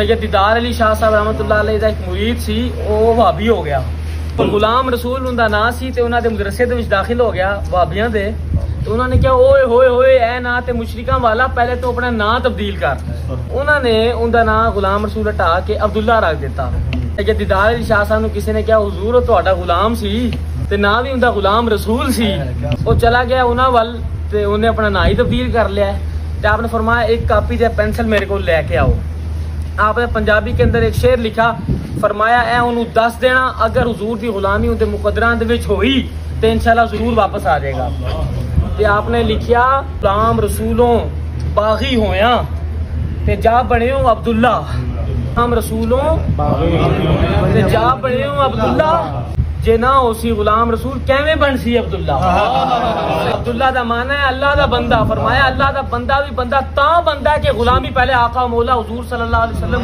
سید دیدار علی شاہ صاحب رحمۃ اللہ علیہ دا ایک مرید سی، وہ وہابی ہو گیا۔ غلام رسول ان دا نام سی تے انہاں دے مدرسے دے وچ داخل ہو گیا وہابیاں دے، تو انہوں نے کہا اوئے ہوئے ہوئے اے نا تے مشرکاں والا، پہلے تو اپنا نام تبدیل کر۔ انہوں نے ان دا نام غلام رسول ہٹا کے عبداللہ رکھ دیتا۔ سید دیدار علی شاہ صاحب نو کسی نے کہا حضور وہ تہاڈا غلام سی تے نام بھی ان دا غلام رسول سی۔ وہ چلا گیا انہاں ول تے انہیں اپنا نام ہی تبدیل کر لیا تے آپ نے فرمایا ایک کاپی تے پینسل میرے کو لے کے آؤ۔ آپ نے پنجابی کے اندر ایک شعر لکھا، فرمایا اے انہوں دس دینا اگر حضور دی غلامی ان دے مقدراں دے وچ ہوئی تے انشاءاللہ ضرور واپس آ جائے گا۔ تے آپ نے لکھیا غلام رسولوں باغی ہویاں تے جا بنے ہو عبداللہ، غلام رسولوں تے جا بنے ہو عبداللہ، جے نہ ہو سی غلام رسول کیویں بن سی عبداللہ۔ عبداللہ دا معنی ہے اللہ دا بندہ، فرمایا اللہ دا بندہ بھی بندہ تاں بندہ ہے کہ غلامی پہلے آقا مولا حضور صلی اللہ علیہ وسلم